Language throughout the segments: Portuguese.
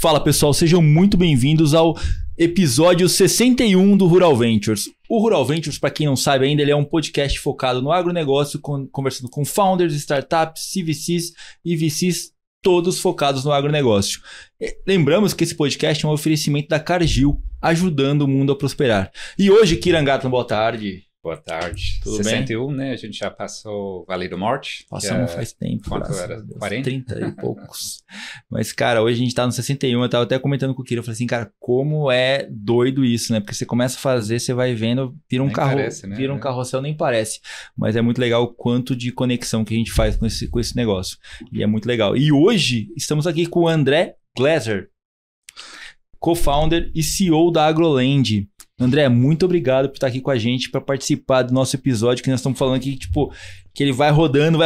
Fala pessoal, sejam muito bem-vindos ao episódio 61 do Rural Ventures. O Rural Ventures, para quem não sabe ainda, ele é um podcast focado no agronegócio, conversando com founders, startups, CVCs e VCs, todos focados no agronegócio. Lembramos que esse podcast é um oferecimento da Cargill, ajudando o mundo a prosperar. E hoje, Kiran Gatland, boa tarde. Boa tarde. Tudo 61, bem? né? A gente já passou o Vale do Morte. Passamos faz tempo. Quanto era? 40? 30 e poucos. Mas, cara, hoje a gente tá no 61. Eu tava até comentando com o Kira. Eu falei assim, cara, como é doido isso, né? Porque você começa a fazer, você vai vendo, vira um Nem carro, parece, né? vira um carrossel, nem parece. Mas é muito legal o quanto de conexão que a gente faz com esse negócio. E é muito legal. E hoje estamos aqui com o André Glaser, co-founder e CEO da Agroland. André, muito obrigado por estar aqui com a gente, para participar do nosso episódio, que nós estamos falando aqui, tipo, que ele vai rodando,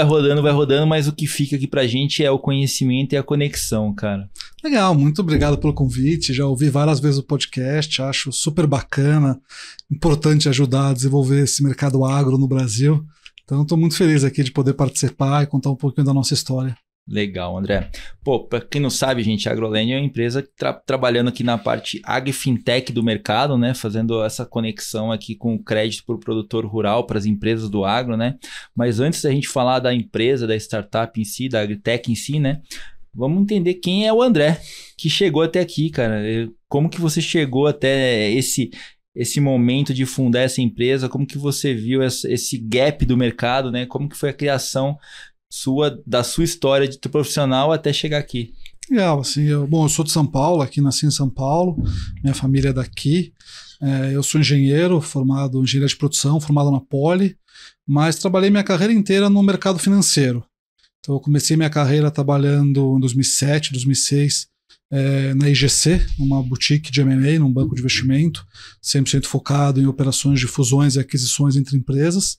mas o que fica aqui pra gente é o conhecimento e a conexão, cara. Legal, muito obrigado pelo convite. Já ouvi várias vezes o podcast, acho super bacana, importante ajudar a desenvolver esse mercado agro no Brasil. Então, estou muito feliz aqui de poder participar e contar um pouquinho da nossa história. Legal, André. Pô, para quem não sabe, gente, a Agroland é uma empresa que trabalhando aqui na parte agri-fintech do mercado, né? Fazendo essa conexão aqui com o crédito para o produtor rural, para as empresas do agro, né? Mas antes da gente falar da empresa, da startup em si, da agritech em si, né? Vamos entender quem é o André que chegou até aqui, cara. Como que você chegou até esse momento de fundar essa empresa? Como que você viu esse gap do mercado, né? Como que foi a criação da sua história de profissional até chegar aqui? Legal, assim, eu sou de São Paulo, aqui nasci em São Paulo, minha família é daqui, eu sou engenheiro, formado em engenharia de produção, formado na Poli, mas trabalhei minha carreira inteira no mercado financeiro. Então eu comecei minha carreira trabalhando em 2007, 2006, na IGC, uma boutique de M&A, num banco de investimento, 100% focado em operações de fusões e aquisições entre empresas,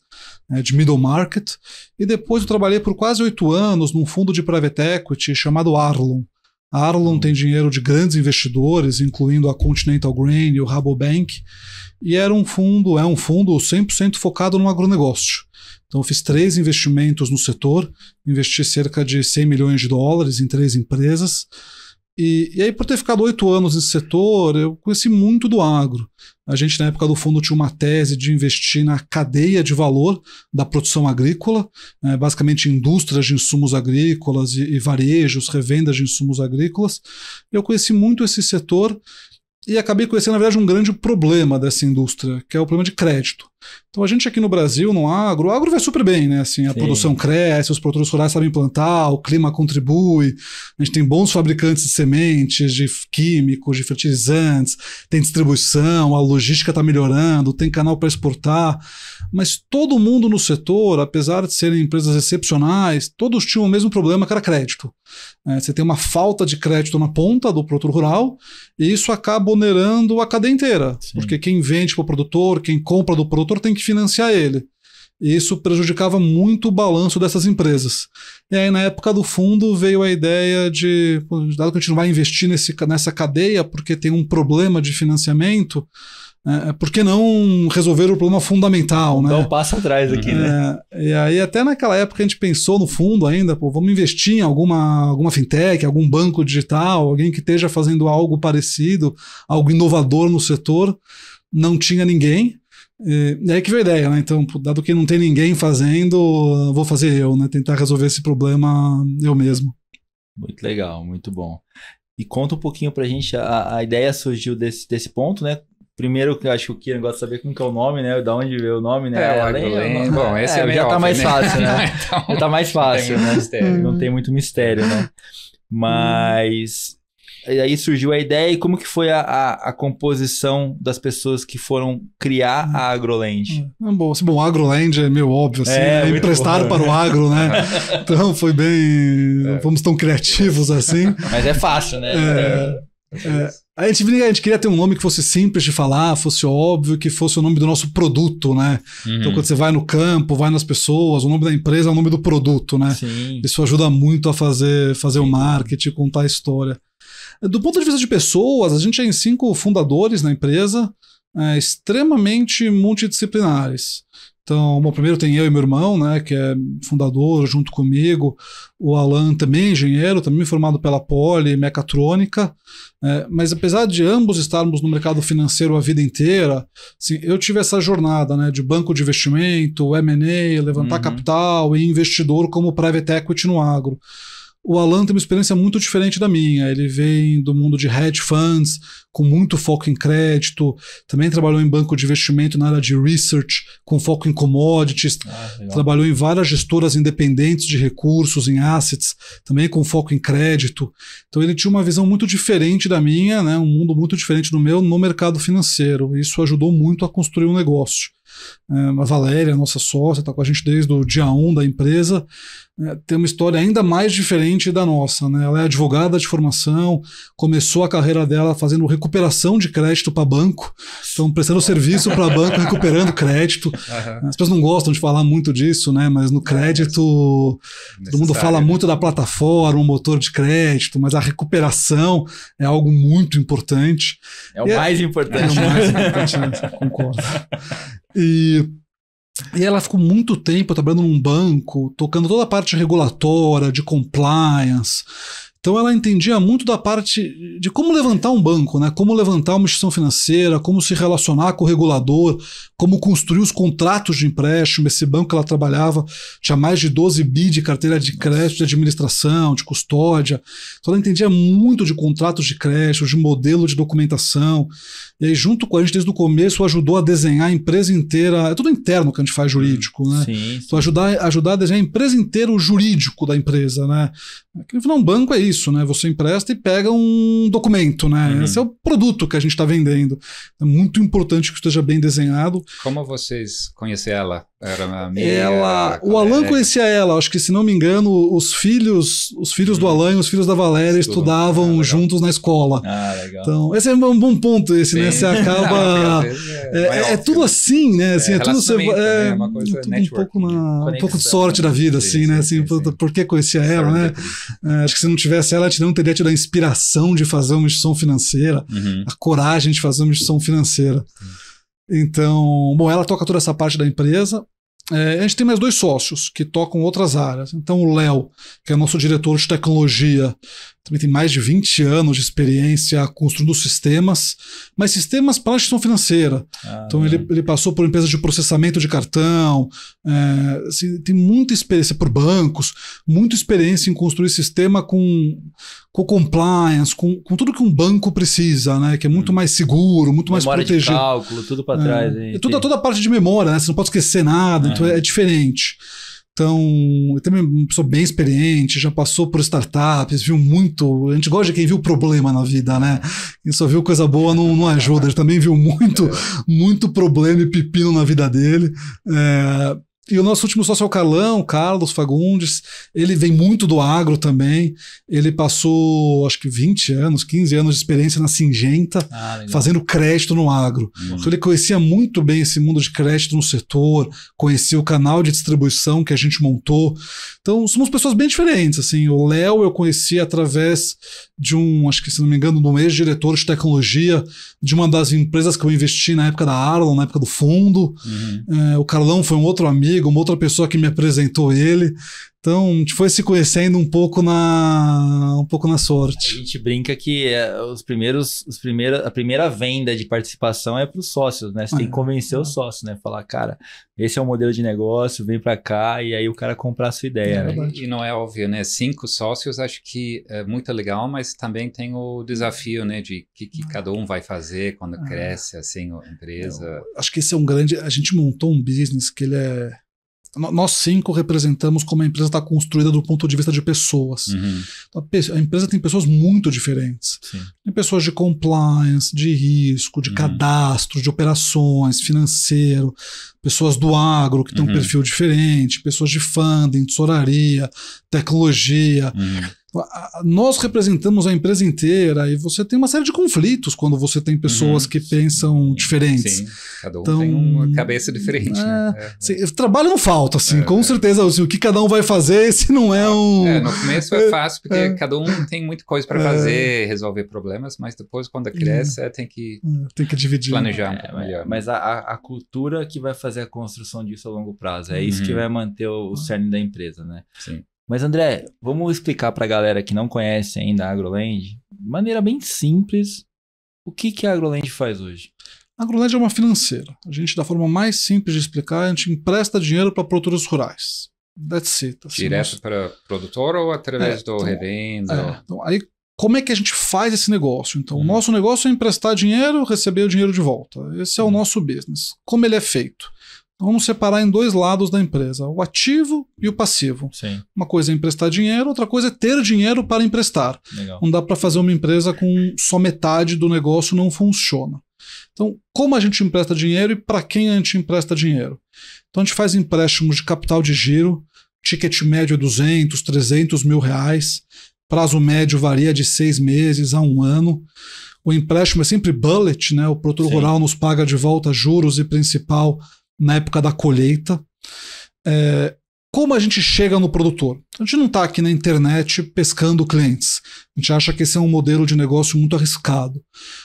de middle market. E depois eu trabalhei por quase 8 anos num fundo de private equity chamado Arlon. A Arlon tem dinheiro de grandes investidores, incluindo a Continental Grain e o Rabobank, e é um fundo 100% focado no agronegócio. Então eu fiz 3 investimentos no setor, investi cerca de 100 milhões de dólares em 3 empresas. E aí, por ter ficado 8 anos nesse setor, eu conheci muito do agro. A gente, na época do fundo, tinha uma tese de investir na cadeia de valor da produção agrícola, basicamente indústrias de insumos agrícolas e varejos, revendas de insumos agrícolas. Eu conheci muito esse setor e acabei conhecendo, na verdade, um grande problema dessa indústria, que é o problema de crédito. Então, a gente aqui no Brasil, no agro, o agro vai super bem, né? Assim, a produção cresce, os produtores rurais sabem plantar, o clima contribui, a gente tem bons fabricantes de sementes, de químicos, de fertilizantes, tem distribuição, a logística está melhorando, tem canal para exportar, mas todo mundo no setor, apesar de serem empresas excepcionais, todos tinham o mesmo problema, que era crédito. Você tem uma falta de crédito na ponta do produtor rural e isso acaba onerando a cadeia inteira, porque quem vende para o produtor, quem compra do produtor tem que financiar ele. E isso prejudicava muito o balanço dessas empresas. E aí, na época do fundo, veio a ideia de, dado que a gente não vai investir nessa cadeia porque tem um problema de financiamento, por que não resolver o problema fundamental? Dá né? um passo atrás aqui, né? E aí, até naquela época, a gente pensou no fundo ainda, vamos investir em alguma fintech, algum banco digital, alguém que esteja fazendo algo parecido, algo inovador no setor. Não tinha ninguém. E aí que veio a ideia, né? Então, dado que não tem ninguém fazendo, vou fazer eu, né? Tentar resolver esse problema eu mesmo. Muito legal, muito bom. E conta um pouquinho pra gente, a ideia surgiu desse ponto, né? Primeiro, que eu acho que o Kiran gosta de saber como que é o nome, né? Da onde veio o nome, né? Bom, esse já tá mais fácil, né? Então, já tá mais fácil, né? Não tem muito mistério, né? Mas aí surgiu a ideia e como que foi a composição das pessoas que foram criar a Agroland? Bom, a Agroland é meio óbvio, assim, é emprestado para o agro, né? Então foi bem... Fomos tão criativos assim. Mas é fácil, né? A gente queria ter um nome que fosse simples de falar, fosse óbvio, que fosse o nome do nosso produto, né? Então, quando você vai no campo, vai nas pessoas, o nome da empresa é o nome do produto, né? Sim. Isso ajuda muito a fazer o marketing, contar a história. Do ponto de vista de pessoas, a gente é em 5 fundadores na empresa, extremamente multidisciplinares. Então, bom, primeiro tem eu e meu irmão, né, que é fundador junto comigo, o Alan também engenheiro, também formado pela Poli, mecatrônica, mas apesar de ambos estarmos no mercado financeiro a vida inteira, assim, eu tive essa jornada, né, de banco de investimento, M&A, levantar capital e investidor como private equity no agro. O Alan tem uma experiência muito diferente da minha. Ele vem do mundo de hedge funds, com muito foco em crédito. Também trabalhou em banco de investimento na área de research, com foco em commodities. Trabalhou em várias gestoras independentes de recursos, em assets, também com foco em crédito. Então ele tinha uma visão muito diferente da minha, né? Um mundo muito diferente do meu no mercado financeiro. Isso ajudou muito a construir um negócio. A Valéria, nossa sócia, está com a gente desde o dia 1 da empresa, tem uma história ainda mais diferente da nossa, né? Ela é advogada de formação, começou a carreira dela fazendo recuperação de crédito para banco, então prestando serviço para banco, recuperando crédito. As pessoas não gostam de falar muito disso, né? Mas no crédito todo mundo fala muito da plataforma, o motor de crédito, mas a recuperação é algo muito importante. É o mais importante. É o mais importante, né? Concordo. E ela ficou muito tempo trabalhando num banco, tocando toda a parte regulatória, de compliance. Então ela entendia muito da parte de como levantar um banco, né? Como levantar uma instituição financeira, como se relacionar com o regulador, como construir os contratos de empréstimo. Esse banco que ela trabalhava tinha mais de 12 bi de carteira de crédito, de administração, de custódia. Então ela entendia muito de contratos de crédito, de modelo de documentação. E aí, junto com a gente, desde o começo, ajudou a desenhar a empresa inteira. É tudo interno que a gente faz jurídico, né? Sim. Então ajudar a desenhar a empresa inteira, o jurídico da empresa, né? No final, um banco é isso, né? Você empresta e pega um documento, né? Esse é o produto que a gente está vendendo. É muito importante que esteja bem desenhado. Como vocês conheceram ela? Era uma amiga? O Alan conhecia ela. Acho que, se não me engano, os filhos do Alan e os filhos da Valéria estudavam juntos na escola. Legal. Então, esse é um bom ponto, esse, né? Você acaba... É tudo assim, né? Assim, é tudo... É uma coisa tudo um pouco de sorte da vida, assim, né? Assim, por que conhecia ela, né? Acho que se não tivesse ela não teria tido a inspiração de fazer uma instituição financeira, a coragem de fazer uma instituição financeira. Então, bom, ela toca toda essa parte da empresa. A gente tem mais 2 sócios que tocam outras áreas. Então o Léo, que é nosso diretor de tecnologia, também tem mais de 20 anos de experiência construindo sistemas, mas sistemas para a instituição financeira. Então ele passou por empresas de processamento de cartão, assim, tem muita experiência por bancos, muita experiência em construir sistema com compliance, com tudo que um banco precisa, né? Que é muito mais seguro, muito mais protegido. Memória de cálculo, tudo para trás. Toda a parte de memória, né? Você não pode esquecer nada, então é diferente. Então, ele também é uma pessoa bem experiente, já passou por startups, viu muito. A gente gosta de quem viu problema na vida, né? Quem só viu coisa boa não ajuda. Ele também viu muito problema e pepino na vida dele. E o nosso último sócio é o Carlos Fagundes. Ele vem muito do agro também. Ele passou, acho que 20 anos, 15 anos de experiência na Syngenta, fazendo crédito no agro. Então ele conhecia muito bem esse mundo de crédito no setor, conhecia o canal de distribuição que a gente montou. Então somos pessoas bem diferentes. Assim. O Léo eu conheci através de acho que, se não me engano, de um ex-diretor de tecnologia de uma das empresas que eu investi na época da Arlon, na época do fundo. O Carlão foi um outro amigo, uma outra pessoa que me apresentou ele. Então, a gente foi se conhecendo um pouco na sorte. A gente brinca que a primeira venda de participação é para os sócios, né? Você tem que convencer o sócio, né? Falar, cara, esse é o modelo de negócio, vem para cá, e aí o cara comprar a sua ideia. Né? E não é óbvio, né? 5 sócios, acho que é muito legal, mas também tem o desafio, né? De que cada um vai fazer quando cresce, assim, a empresa. Acho que esse é um grande... A gente montou um business que ele é... Nós 5 representamos como a empresa está construída do ponto de vista de pessoas. A empresa tem pessoas muito diferentes. Sim. Tem pessoas de compliance, de risco, de cadastro, de operações, financeiro, pessoas do agro que têm um perfil diferente, pessoas de funding, tesouraria, tecnologia. Nós representamos a empresa inteira e você tem uma série de conflitos quando você tem pessoas que pensam diferentes. Sim, cada um tem uma cabeça diferente. Trabalho não falta, assim, com certeza. Assim, o que cada um vai fazer, se não é um... no começo é fácil, porque cada um tem muita coisa para fazer, resolver problemas, mas depois, quando cresce, tem que dividir. Planejar um pouco melhor. Mas a cultura que vai fazer a construção disso a longo prazo. É isso que vai manter o cerne da empresa, né? Sim. Mas, André, vamos explicar para a galera que não conhece ainda a AgroLand, de maneira bem simples, o que a AgroLand faz hoje? A AgroLand é uma financeira. A gente, da forma mais simples de explicar, a gente empresta dinheiro para produtores rurais. That's it. Assim, direto para produtor ou através do revenda? Então, aí, como é que a gente faz esse negócio? Então, o nosso negócio é emprestar dinheiro, receber o dinheiro de volta. Esse é o nosso business. Como ele é feito? Então, vamos separar em dois lados da empresa, o ativo e o passivo. Sim. Uma coisa é emprestar dinheiro, outra coisa é ter dinheiro para emprestar. Legal. Não dá para fazer uma empresa com só metade do negócio, não funciona. Então, como a gente empresta dinheiro e para quem a gente empresta dinheiro? Então, a gente faz empréstimos de capital de giro, ticket médio é 200, 300 mil reais, prazo médio varia de 6 meses a 1 ano. O empréstimo é sempre bullet, né? O produtor rural nos paga de volta juros e principal na época da colheita. Como a gente chega no produtor? A gente não está aqui na internet pescando clientes. A gente acha que esse é um modelo de negócio muito arriscado.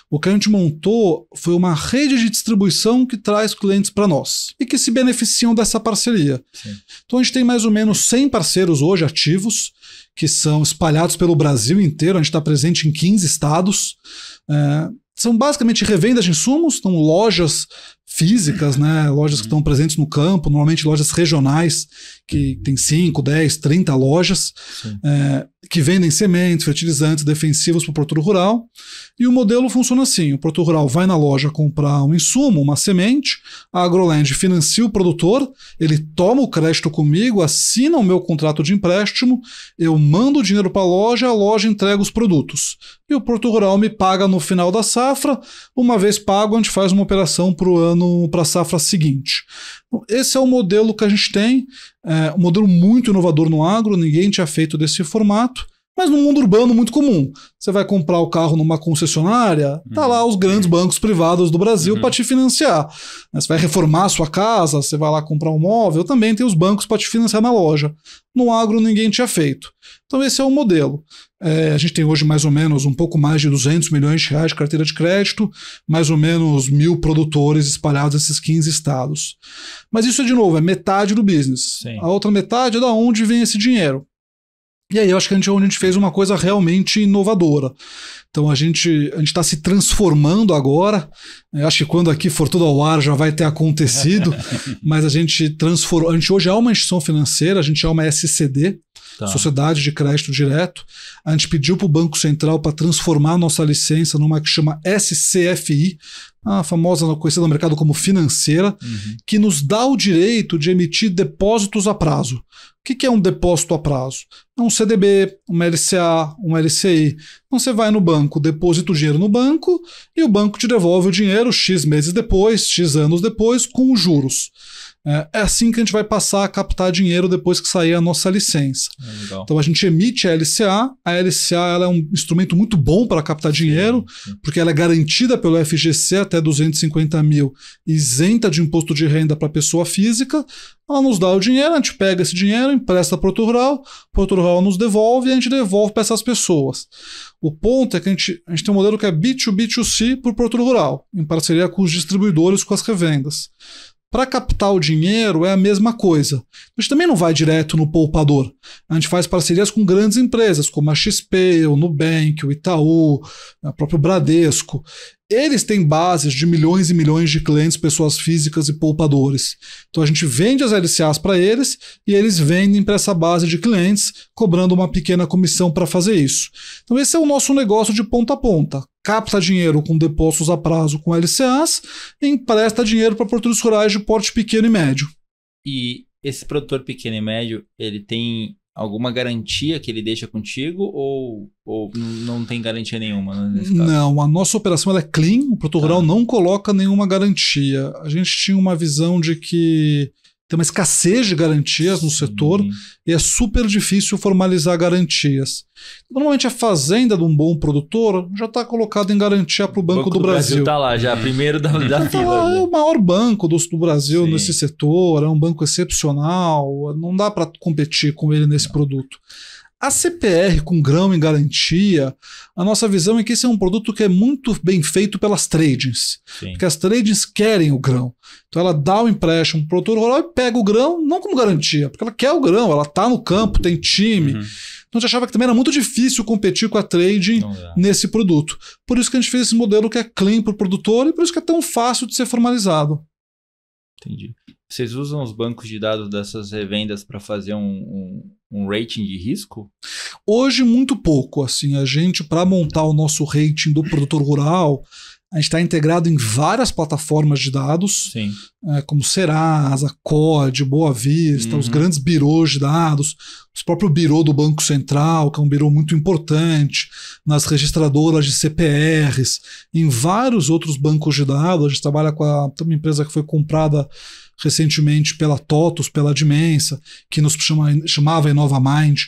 O que a gente montou foi uma rede de distribuição que traz clientes para nós e que se beneficiam dessa parceria. Sim. Então a gente tem mais ou menos 100 parceiros hoje ativos, que são espalhados pelo Brasil inteiro. A gente está presente em 15 estados. São basicamente revendas de insumos, então lojas físicas, né? Lojas que estão presentes no campo, normalmente lojas regionais, que tem 5, 10, 30 lojas, que vendem sementes, fertilizantes, defensivos para o produtor rural. E o modelo funciona assim: o produtor rural vai na loja comprar um insumo, uma semente, a AgroLand financia o produtor, ele toma o crédito comigo, assina o meu contrato de empréstimo, eu mando o dinheiro para a loja entrega os produtos. E o produtor rural me paga no final da safra. Uma vez pago, a gente faz uma operação para a safra seguinte. Esse é o modelo que a gente tem, um modelo muito inovador no agro, ninguém tinha feito desse formato, mas no mundo urbano muito comum. Você vai comprar o carro numa concessionária, tá lá os grandes bancos privados do Brasil para te financiar. Você vai reformar a sua casa, você vai lá comprar um móvel, também tem os bancos para te financiar na loja. No agro ninguém tinha feito. Então esse é o modelo. A gente tem hoje mais ou menos um pouco mais de 200 milhões de reais de carteira de crédito, mais ou menos 1.000 produtores espalhados nesses 15 estados. Mas isso, de novo, é metade do business. Sim. A outra metade é da onde vem esse dinheiro. E aí eu acho que onde a gente fez uma coisa realmente inovadora. Então a gente está se transformando agora. Eu acho que quando aqui for tudo ao ar já vai ter acontecido, mas a gente transformou. A gente hoje é uma instituição financeira, a gente é uma SCD, Sociedade de Crédito Direto. A gente pediu para o Banco Central para transformar a nossa licença numa que chama SCFI, a famosa, conhecida no mercado como financeira, que nos dá o direito de emitir depósitos a prazo. O que é um depósito a prazo? É um CDB, uma LCA, um LCI. Então você vai no banco, deposita o dinheiro no banco e o banco te devolve o dinheiro X meses depois, X anos depois, com os juros. É assim que a gente vai passar a captar dinheiro depois que sair a nossa licença. Então a gente emite a LCA. A LCA ela é um instrumento muito bom para captar dinheiro, porque ela é garantida pelo FGC até 250 mil, isenta de imposto de renda para pessoa física. Ela nos dá o dinheiro, a gente pega esse dinheiro, empresta para o produtor rural nos devolve e a gente devolve para essas pessoas. O ponto é que a gente tem um modelo que é B2B2C para o produtor rural, em parceria com os distribuidores, com as revendas. Para captar o dinheiro é a mesma coisa. A gente também não vai direto no poupador. A gente faz parcerias com grandes empresas, como a XP, o Nubank, o Itaú, o próprio Bradesco. Eles têm bases de milhões e milhões de clientes, pessoas físicas e poupadores. Então a gente vende as LCAs para eles e eles vendem para essa base de clientes, cobrando uma pequena comissão para fazer isso. Então esse é o nosso negócio de ponta a ponta. Capta dinheiro com depósitos a prazo com LCAs e empresta dinheiro para produtores rurais de porte pequeno e médio. E esse produtor pequeno e médio, ele tem alguma garantia que ele deixa contigo ou não tem garantia nenhuma nesse caso? Não, a nossa operação ela é clean, o produtor rural não coloca nenhuma garantia. A gente tinha uma visão de que tem uma escassez de garantias no setor e é super difícil formalizar garantias. Normalmente a fazenda de um bom produtor já está colocada em garantia para o Banco do Brasil. Está lá já, primeiro da fila. É o maior banco do Brasil nesse setor, é um banco excepcional, não dá para competir com ele nesse produto. A CPR com grão em garantia, a nossa visão é que esse é um produto que é muito bem feito pelas tradings. Porque as tradings querem o grão. Então ela dá o empréstimo para o produtor rural e pega o grão, não como garantia, porque ela quer o grão, ela está no campo, tem time. Então a gente achava que também era muito difícil competir com a trading nesse produto. Por isso que a gente fez esse modelo que é clean para o produtor e por isso que é tão fácil de ser formalizado. Entendi. Vocês usam os bancos de dados dessas revendas para fazer um rating de risco? Hoje, muito pouco. Assim, a gente, para montar o nosso rating do produtor rural, a gente está integrado em várias plataformas de dados, como Serasa, COD, Boa Vista, os grandes birôs de dados, o próprio birô do Banco Central, que é um birô muito importante, nas registradoras de CPRs, em vários outros bancos de dados. A gente trabalha com uma empresa que foi comprada recentemente pela TOTUS, pela Dimensa, que nos chamava InnovaMind,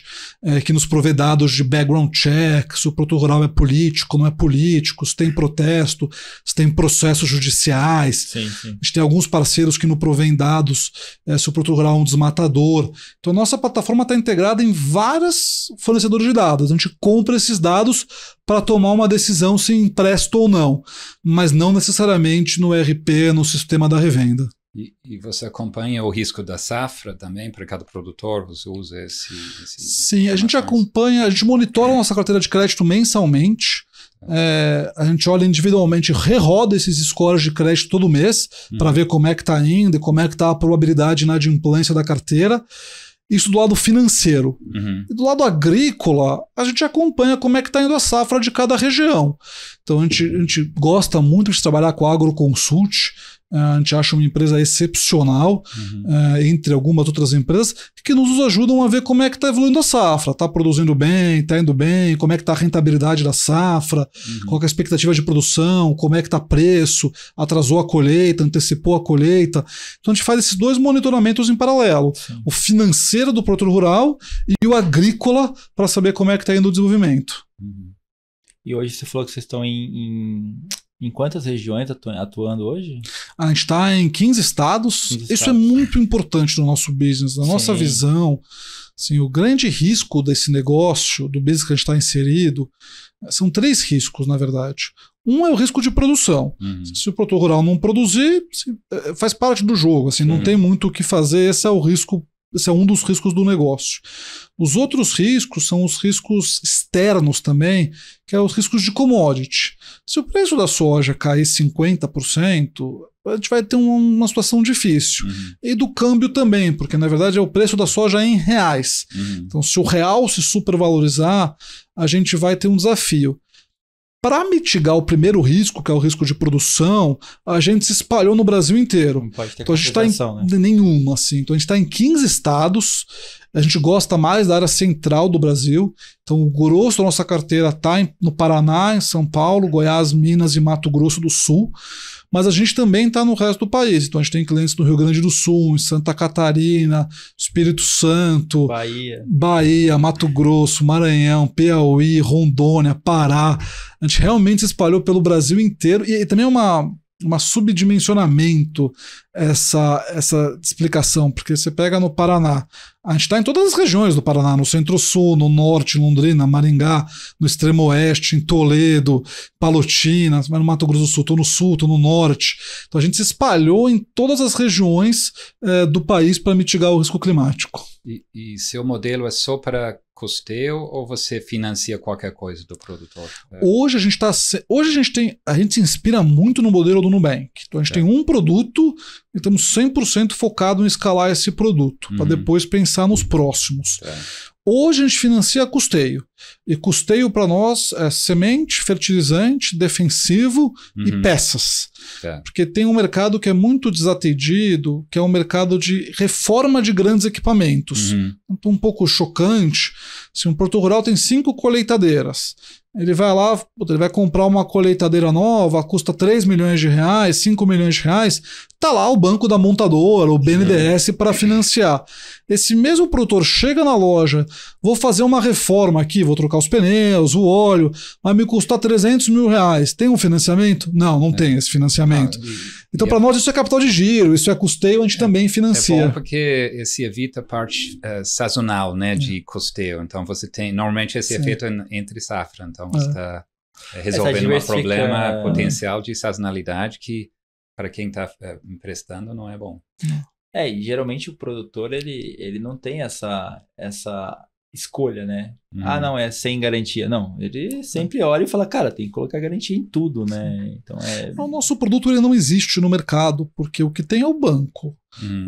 que nos provê dados de background check, se o produtor rural é político, não é político, se tem protesto, se tem processos judiciais. A gente tem alguns parceiros que nos provêm dados se o produtor rural é um desmatador. Então a nossa plataforma está integrada em vários fornecedores de dados. A gente compra esses dados para tomar uma decisão se empresta ou não, mas não necessariamente no ERP, no sistema da revenda. E você acompanha o risco da safra também para cada produtor? Você usa esse Sim, a gente acompanha, a gente monitora a nossa carteira de crédito mensalmente. A gente olha individualmente, reroda esses scores de crédito todo mês para ver como é que está indo e como é que está a probabilidade de inadimplência da carteira. Isso do lado financeiro. E do lado agrícola, a gente acompanha como é que está indo a safra de cada região. Então a gente gosta muito de trabalhar com a AgroConsult. A gente acha uma empresa excepcional, entre algumas outras empresas, que nos ajudam a ver como é que está evoluindo a safra. Está produzindo bem, está indo bem, como é que está a rentabilidade da safra, qual que é a expectativa de produção, como é que está preço, atrasou a colheita, antecipou a colheita. Então a gente faz esses dois monitoramentos em paralelo. O financeiro do produtor rural e o agrícola para saber como é que está indo o desenvolvimento. E hoje você falou que vocês estão em quantas regiões atuando hoje? A gente está em 15 estados. Isso é muito importante no nosso business, na nossa visão. Assim, o grande risco desse negócio, do business que a gente está inserido, são 3 riscos, na verdade. Um é o risco de produção. Se o produtor rural não produzir, faz parte do jogo. Assim, não tem muito o que fazer. Esse é um dos riscos do negócio. Os outros riscos são os riscos externos também, que é os riscos de commodity. Se o preço da soja cair 50%, a gente vai ter uma situação difícil. E do câmbio também, porque na verdade é o preço da soja em reais. Então se o real se supervalorizar, a gente vai ter um desafio. Para mitigar o primeiro risco, que é o risco de produção, a gente se espalhou no Brasil inteiro. Não pode ter então a gente está em nenhum, assim. Então a gente está em 15 estados. A gente gosta mais da área central do Brasil. Então o grosso da nossa carteira está no Paraná, em São Paulo, Goiás, Minas e Mato Grosso do Sul. Mas a gente também está no resto do país. Então a gente tem clientes no Rio Grande do Sul, em Santa Catarina, Espírito Santo, Bahia, Mato Grosso, Maranhão, Piauí, Rondônia, Pará. A gente realmente se espalhou pelo Brasil inteiro. E também é uma subdimensionamento essa explicação, porque você pega no Paraná, a gente está em todas as regiões do Paraná, no Centro-Sul, no Norte, Londrina, Maringá, no Extremo Oeste, em Toledo, Palotina, no Mato Grosso do Sul, estou no Sul, estou no Norte. Então a gente se espalhou em todas as regiões do país para mitigar o risco climático. E seu modelo é só para custeio ou você financia qualquer coisa do produtor? Hoje a gente se inspira muito no modelo do Nubank. Então a gente tem um produto e estamos 100% focado em escalar esse produto, para depois pensar nos próximos. Hoje a gente financia custeio. E custeio para nós é semente, fertilizante, defensivo e peças. Porque tem um mercado que é muito desatendido, que é um mercado de reforma de grandes equipamentos. Então, um pouco chocante. Se um produtor rural tem 5 colheitadeiras Ele vai lá, ele vai comprar uma colheitadeira nova, custa 3 milhões de reais, 5 milhões de reais, tá lá o banco da montadora, o BNDES para financiar. Esse mesmo produtor chega na loja, vou fazer uma reforma aqui, vou trocar os pneus, o óleo, vai me custar 300 mil reais. Tem um financiamento? Não tem esse financiamento. Então, para nós, isso é capital de giro, isso é custeio, a gente também financia. É bom porque se evita a parte sazonal, né, de custeio. Então, você tem, normalmente, esse efeito entre safra. Então, você está resolvendo um problema potencial de sazonalidade que, para quem está emprestando, não é bom. E geralmente o produtor, ele não tem essa escolha, né? Não, é sem garantia. Não, ele sempre olha e fala, cara, tem que colocar garantia em tudo, né? Então O nosso produto ele não existe no mercado, porque o que tem é o banco.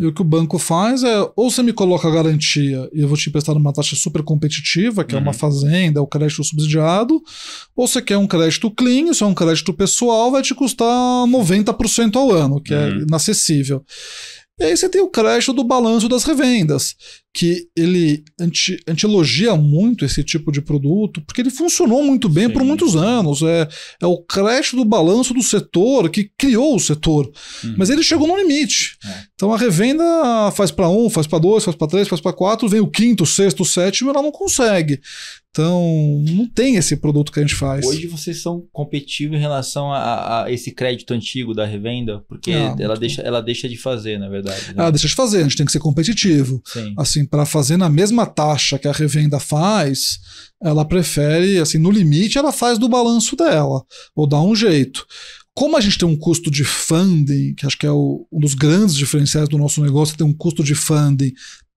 E o que o banco faz é, ou você me coloca a garantia e eu vou te emprestar numa taxa super competitiva, que é uma fazenda, é o crédito subsidiado, ou você quer um crédito clean, isso é um crédito pessoal, vai te custar 90% ao ano, que é inacessível. E aí você tem o crédito do balanço das revendas, que a gente elogia muito esse tipo de produto, porque ele funcionou muito bem por muitos anos. É o crédito do balanço do setor que criou o setor. Mas ele chegou no limite. Então a revenda faz para 1, faz para 2, faz para 3, faz para 4, vem o quinto, sexto, sétimo, ela não consegue. Então, não tem esse produto que a gente faz. Hoje vocês são competitivos em relação a esse crédito antigo da revenda? Porque ela deixa de fazer, na verdade. Né? Ela deixa de fazer, a gente tem que ser competitivo. Sim. Assim, para fazer na mesma taxa que a revenda faz, ela prefere, assim, no limite, ela faz do balanço dela, ou dá um jeito. Como a gente tem um custo de funding, que acho que é um dos grandes diferenciais do nosso negócio, tem um custo de funding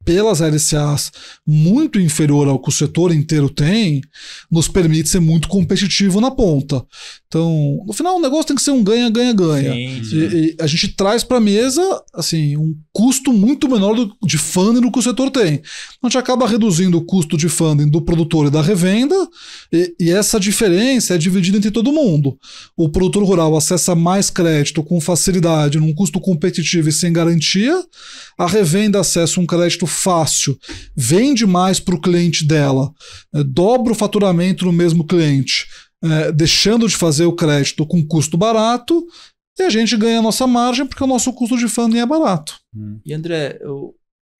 pelas LCAs muito inferior ao que o setor inteiro tem, nos permite ser muito competitivo na ponta. Então, no final, o negócio tem que ser um ganha-ganha-ganha. E a gente traz para a mesa assim, um custo muito menor de funding do que o setor tem. A gente acaba reduzindo o custo de funding do produtor e da revenda, e essa diferença é dividida entre todo mundo. O produtor rural acessa mais crédito com facilidade, num custo competitivo e sem garantia. A revenda acessa um crédito fácil, vende mais para o cliente dela, dobra o faturamento no mesmo cliente, deixando de fazer o crédito com custo barato, e a gente ganha a nossa margem porque o nosso custo de funding é barato. E André,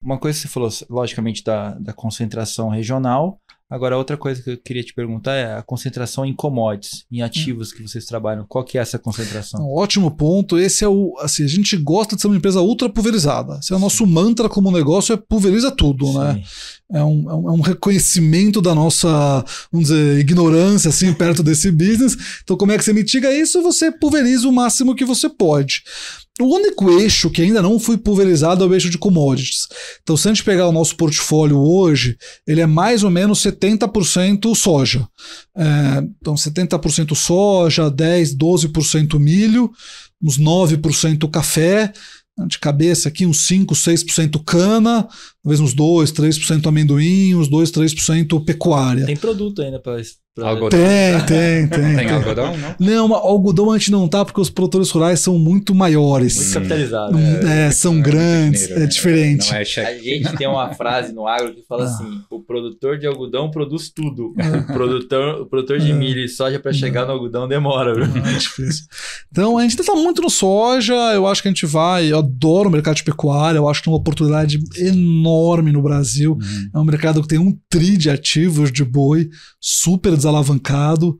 uma coisa que você falou, logicamente, da concentração regional. Agora, outra coisa que eu queria te perguntar é a concentração em commodities, em ativos que vocês trabalham. Qual que é essa concentração? Ótimo ponto. Esse é assim, a gente gosta de ser uma empresa ultra pulverizada. Esse é o nosso mantra como negócio, pulveriza tudo, né? É um reconhecimento da nossa, vamos dizer, ignorância assim, perto desse business. Então, como é que você mitiga isso? Você pulveriza o máximo que você pode. O único eixo que ainda não foi pulverizado é o eixo de commodities. Então, se a gente pegar o nosso portfólio hoje, ele é mais ou menos 70% soja. Então, 70% soja, 10%, 12% milho, uns 9% café, de cabeça aqui uns 5%, 6% cana, talvez uns 2%, 3% amendoim, uns 2%, 3% pecuária. Tem produto ainda para algodão? Tem algodão, não? Não, algodão a gente não tá, porque os produtores rurais são muito maiores. Muito capitalizados. São grandes, dinheiro, é diferente. Não é A gente tem uma frase no agro que fala assim, o produtor de algodão produz tudo. O produtor de milho e soja para chegar no algodão demora. É difícil. Então a gente tá muito no soja, eu acho que a gente eu adoro o mercado de pecuária, eu acho que tem uma oportunidade enorme no Brasil. É um mercado que tem um tri de ativos de boi, super desalavancado,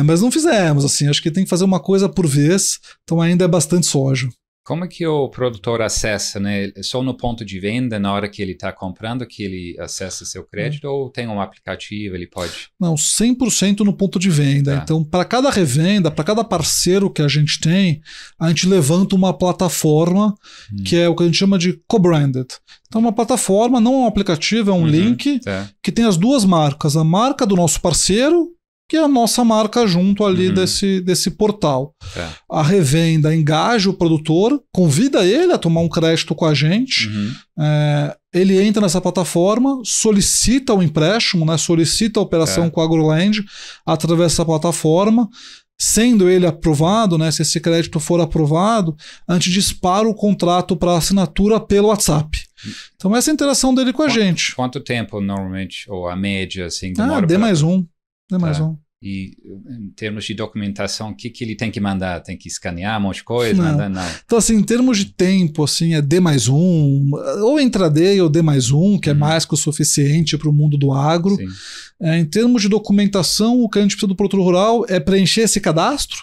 mas não fizemos, assim, acho que tem que fazer uma coisa por vez, então ainda é bastante soja. Como é que o produtor acessa, né? Só no ponto de venda, na hora que ele está comprando, que ele acessa seu crédito, ou tem um aplicativo, ele pode? Não, 100% no ponto de venda. Então, para cada revenda, para cada parceiro que a gente tem, a gente levanta uma plataforma que é o que a gente chama de co-branded. Então, uma plataforma, não é um aplicativo, é um link que tem as duas marcas. A marca do nosso parceiro, que é a nossa marca junto ali desse portal. A revenda engaja o produtor, convida ele a tomar um crédito com a gente, ele entra nessa plataforma, solicita o empréstimo, né, solicita a operação com a AgroLand através dessa plataforma. Sendo ele aprovado, né, se esse crédito for aprovado, a gente dispara o contrato para assinatura pelo WhatsApp. Então essa é a interação dele com a gente. Quanto tempo normalmente, ou a média, assim, demora? D mais um. E em termos de documentação, o que ele tem que mandar? Tem que escanear um monte de coisa? Não. Então, assim, em termos de tempo, assim, é D+1, ou intraday ou D+1, que é mais que o suficiente para o mundo do agro. Em termos de documentação, o que a gente precisa do produtor rural é preencher esse cadastro,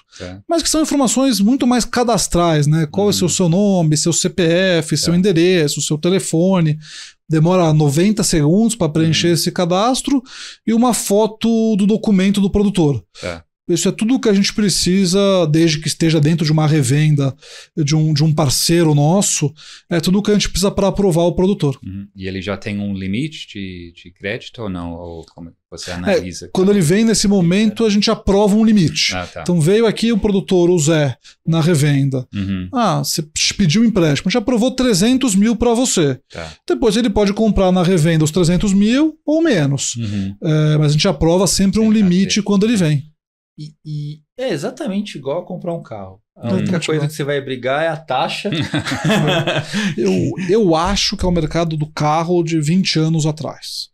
mas que são informações muito mais cadastrais, né? Qual é o seu nome, seu CPF, seu endereço, seu telefone. Demora 90 segundos para preencher esse cadastro e uma foto do documento do produtor. Isso é tudo que a gente precisa, desde que esteja dentro de uma revenda de um parceiro nosso, é tudo que a gente precisa para aprovar o produtor. E ele já tem um limite de crédito ou não? Ou como você analisa? Quando ele vem nesse momento, a gente aprova um limite. Então veio aqui o produtor, o Zé, na revenda. Você pediu um empréstimo, a gente aprovou 300 mil para você. Depois ele pode comprar na revenda os 300 mil ou menos. Mas a gente aprova sempre um limite quando ele vem. E é exatamente igual a comprar um carro. A única coisa que você vai brigar é a taxa. Eu acho que é o mercado do carro de 20 anos atrás.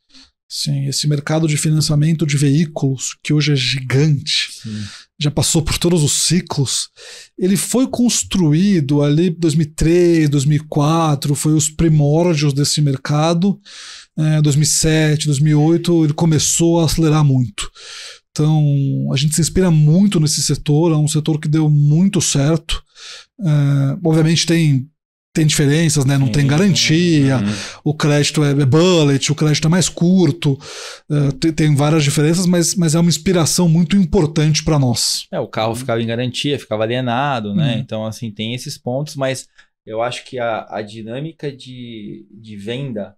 Sim, esse mercado de financiamento de veículos, que hoje é gigante, já passou por todos os ciclos, ele foi construído ali em 2003, 2004, foi os primórdios desse mercado. 2007, 2008, ele começou a acelerar muito. Então, a gente se inspira muito nesse setor, é um setor que deu muito certo. Obviamente tem diferenças, né? Não tem garantia, o crédito é bullet, o crédito é mais curto, tem várias diferenças, mas é uma inspiração muito importante para nós. O carro ficava em garantia, ficava alienado, né? Então, assim, tem esses pontos, mas eu acho que a dinâmica de venda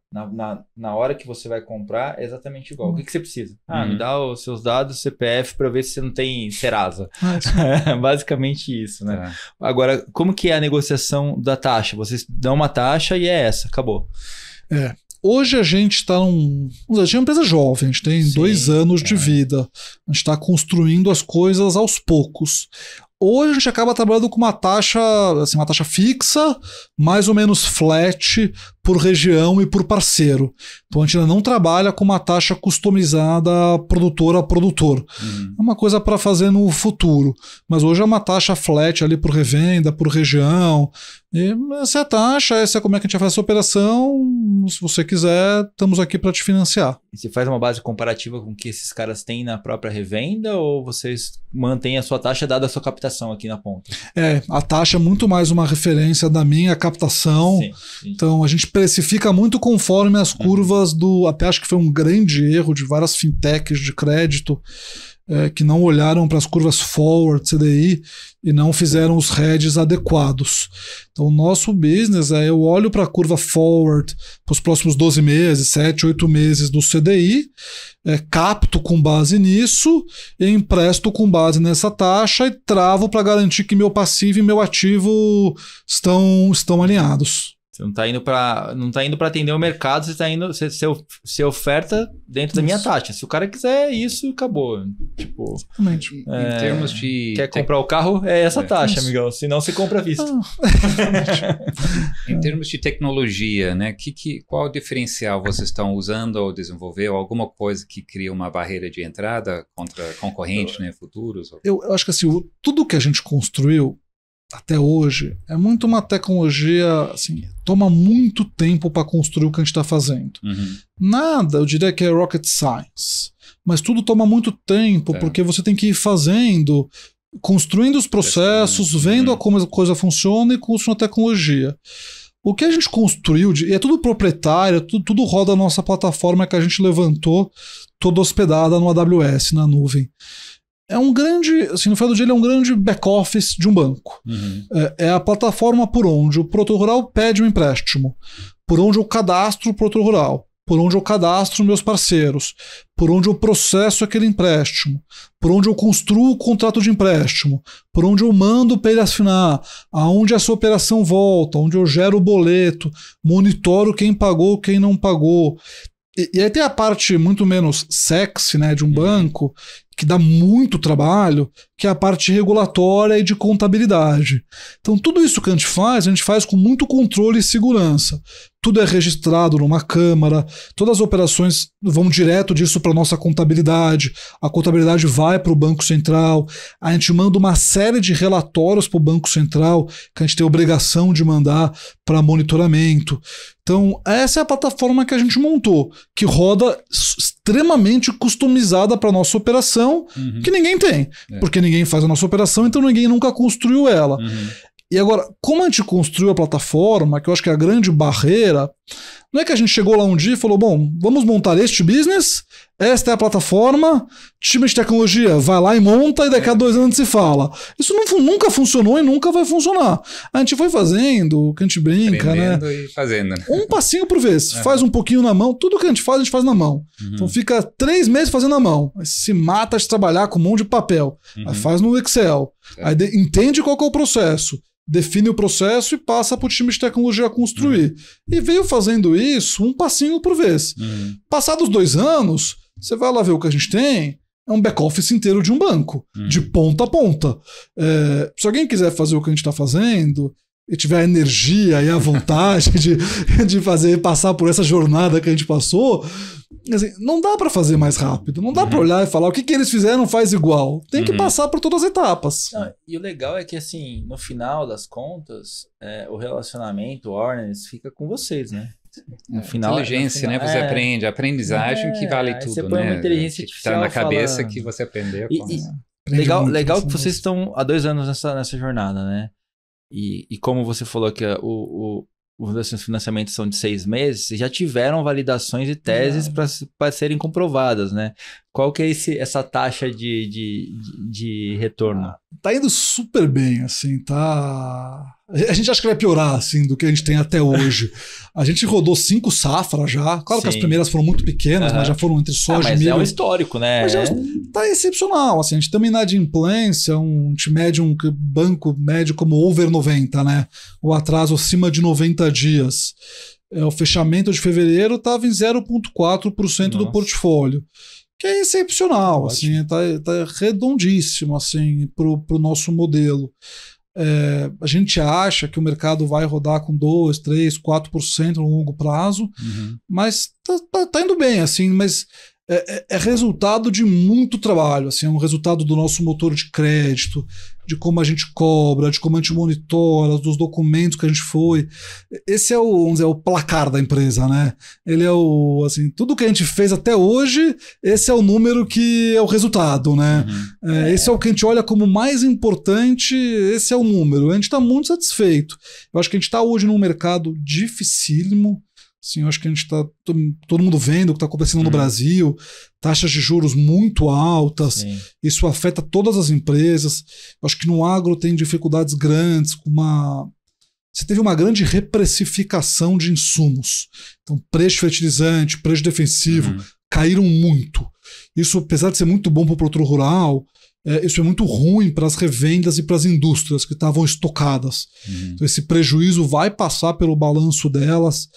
na hora que você vai comprar é exatamente igual. O que você precisa? Me dá os seus dados, CPF, para ver se você não tem Serasa. Basicamente isso, né? Agora, como que é a negociação da taxa? Vocês dão uma taxa e é essa, acabou. Hoje a gente está a gente é uma empresa jovem, a gente tem 2 anos de vida. A gente está construindo as coisas aos poucos. Hoje a gente acaba trabalhando com uma taxa fixa, mais ou menos flat por região e por parceiro. Então a gente ainda não trabalha com uma taxa customizada produtor a produtor. É uma coisa para fazer no futuro. Mas hoje é uma taxa flat ali por revenda, por região. E essa é a taxa, essa é como é que a gente faz essa operação. Se você quiser, estamos aqui para te financiar. E você faz uma base comparativa com o que esses caras têm na própria revenda ou vocês mantêm a sua taxa dada a sua captação aqui na ponta? A taxa é muito mais uma referência da minha captação. Sim. Então a gente precifica muito conforme as curvas até acho que foi um grande erro de várias fintechs de crédito que não olharam para as curvas forward, CDI, e não fizeram os hedges adequados. Então o nosso business eu olho para a curva forward para os próximos 12 meses, 7, 8 meses do CDI, capto com base nisso, e empresto com base nessa taxa e travo para garantir que meu passivo e meu ativo estão alinhados. Você não está indo para atender o mercado, você oferta dentro da minha taxa. Se o cara quiser isso, acabou. Tipo, exatamente. Em termos de... Quer comprar o carro, é essa taxa, amigão. Senão você compra à vista. Em termos de tecnologia, né? Qual diferencial vocês estão usando ou desenvolveu? Alguma coisa que cria uma barreira de entrada contra concorrentes, né, futuros? Eu acho que assim, tudo que a gente construiu até hoje é muito uma tecnologia, assim, toma muito tempo para construir o que a gente está fazendo. Nada, eu diria que é rocket science, mas tudo toma muito tempo porque você tem que ir fazendo, construindo os processos, vendo como a coisa funciona e construindo a tecnologia. O que a gente construiu, e é tudo proprietário, tudo roda a nossa plataforma que a gente levantou, toda hospedada no AWS, na nuvem. É um grande, assim, no final do dia, ele é um grande back-office de um banco. É a plataforma por onde o produtor rural pede um empréstimo, por onde eu cadastro o produtor rural, por onde eu cadastro meus parceiros, por onde eu processo aquele empréstimo, por onde eu construo o contrato de empréstimo, por onde eu mando para ele assinar, aonde essa operação volta, onde eu gero o boleto, monitoro quem pagou, quem não pagou. E aí tem a parte muito menos sexy, né, de um banco, que dá muito trabalho, que é a parte regulatória e de contabilidade. Então, tudo isso que a gente faz com muito controle e segurança. Tudo é registrado numa câmara, todas as operações vão direto disso para a nossa contabilidade, a contabilidade vai para o Banco Central, a gente manda uma série de relatórios para o Banco Central, que a gente tem a obrigação de mandar para monitoramento. Então, essa é a plataforma que a gente montou, que roda extremamente customizada para a nossa operação, que ninguém tem, porque ninguém faz a nossa operação, então ninguém nunca construiu ela. E agora, como a gente construiu a plataforma, que eu acho que é a grande barreira, não é que a gente chegou lá um dia e falou, bom, vamos montar este business, esta é a plataforma, time de tecnologia vai lá e monta e daqui a 2 anos se fala. Isso nunca funcionou e nunca vai funcionar. A gente foi fazendo, o que a gente brinca, aprendendo, né? E fazendo, né? Um passinho por vez, faz um pouquinho na mão, tudo que a gente faz na mão. Então fica 3 meses fazendo na mão, aí se mata de trabalhar com um monte de papel, aí faz no Excel, aí entende qual que é o processo, define o processo e passa para o time de tecnologia construir. E veio fazendo isso um passinho por vez. Passados 2 anos, você vai lá ver o que a gente tem, é um back-office inteiro de um banco, de ponta a ponta. Se alguém quiser fazer o que a gente está fazendo e tiver a energia e a vontade de passar por essa jornada que a gente passou, assim, não dá para fazer mais rápido, não dá para olhar e falar o que eles fizeram faz igual, tem que passar por todas as etapas. Não, e o legal é que assim, no final das contas, o relacionamento, o Orners, fica com vocês, né? No final, inteligência, né? Você aprende, a aprendizagem que vale tudo, você põe né? uma inteligência artificial tá na cabeça que você aprendeu. Legal que vocês estão há 2 anos nessa jornada, né? E como você falou que os financiamentos são de 6 meses, vocês já tiveram validações e teses para serem comprovadas, né? Qual que é essa taxa de retorno? Tá indo super bem, assim, tá... A gente acha que vai piorar, assim, do que a gente tem até hoje. A gente rodou 5 safras já. Claro que as primeiras foram muito pequenas, mas já foram entre soja e milho. Mas é um histórico, né? Mas tá excepcional, assim. A gente tem uma inadimplência, a gente mede um banco médio como over 90, né? O atraso acima de 90 dias. O fechamento de fevereiro estava em 0,4% do portfólio. Que é excepcional, assim, tá redondíssimo, assim, pro nosso modelo. A gente acha que o mercado vai rodar com 2%, 3%, 4% no longo prazo, mas tá indo bem, assim, mas é resultado de muito trabalho, assim, é um resultado do nosso motor de crédito, de como a gente cobra, de como a gente monitora, dos documentos que a gente foi. Esse é vamos dizer, o placar da empresa, né? Ele é assim, tudo que a gente fez até hoje, esse é o número que é o resultado, né? Esse é o que a gente olha como mais importante, esse é o número. A gente está muito satisfeito. Eu acho que a gente está hoje num mercado dificílimo. Sim, eu acho que a gente está todo mundo vendo o que está acontecendo no Brasil, taxas de juros muito altas, isso afeta todas as empresas. Eu acho que no agro tem dificuldades grandes, você teve uma grande reprecificação de insumos. Então, preço de fertilizante, preço defensivo caíram muito. Isso, apesar de ser muito bom para o produtor rural, isso é muito ruim para as revendas e para as indústrias que estavam estocadas. Então, esse prejuízo vai passar pelo balanço delas.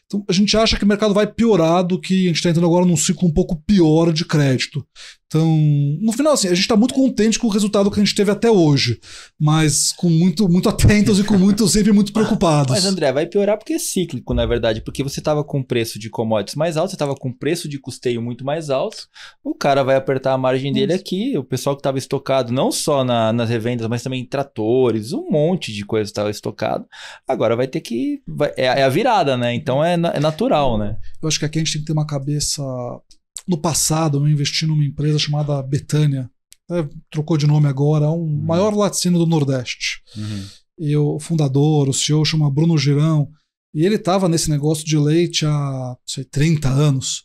Então a gente acha que o mercado vai piorar do que a gente está entrando agora num ciclo um pouco pior de crédito. Então, no final, assim, a gente está muito contente com o resultado que a gente teve até hoje, mas com muito atentos e sempre muito preocupados. Mas, André, vai piorar porque é cíclico, na verdade, porque você estava com preço de commodities mais alto, você estava com preço de custeio muito mais alto, o cara vai apertar a margem dele aqui, o pessoal que estava estocado, não só nas revendas, mas também em tratores, um monte de coisa estava estocado, agora vai ter que... É a virada, né? Então é natural, né? Eu acho que aqui a gente tem que ter uma cabeça... No passado, eu investi numa empresa chamada Betânia, trocou de nome agora, é o maior laticínio do Nordeste. E o fundador, o CEO, chama Bruno Girão, e ele estava nesse negócio de leite há 30 anos,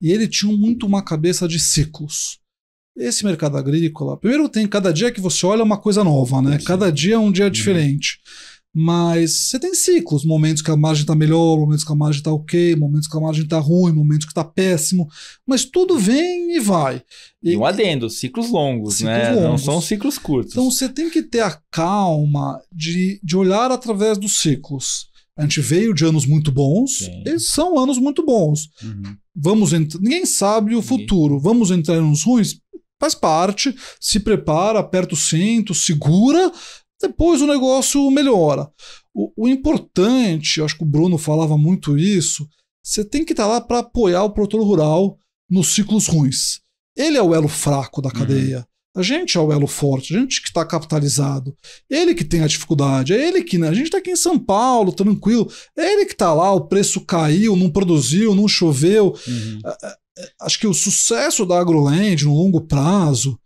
e ele tinha muito uma cabeça de ciclos. Esse mercado agrícola, primeiro tem cada dia que você olha uma coisa nova, né? Cada dia é um dia diferente. Mas você tem ciclos, momentos que a margem está melhor, momentos que a margem está ok, momentos que a margem está ruim, momentos que está péssimo, mas tudo vem e vai. E um adendo, ciclos longos, né? Não são ciclos curtos. Então você tem que ter a calma de olhar através dos ciclos. A gente veio de anos muito bons, eles são anos muito bons. Ninguém sabe o futuro. Vamos entrar nos ruins? Faz parte, se prepara, aperta o cinto, segura, depois o negócio melhora. O importante, acho que o Bruno falava muito isso, você tem que estar lá para apoiar o produtor rural nos ciclos ruins. Ele é o elo fraco da cadeia. A gente é o elo forte, a gente que está capitalizado. Ele que tem a dificuldade, é ele que... Né? A gente está aqui em São Paulo, tranquilo. É ele que está lá, o preço caiu, não produziu, não choveu. Acho que o sucesso da AgRoLand no longo prazo,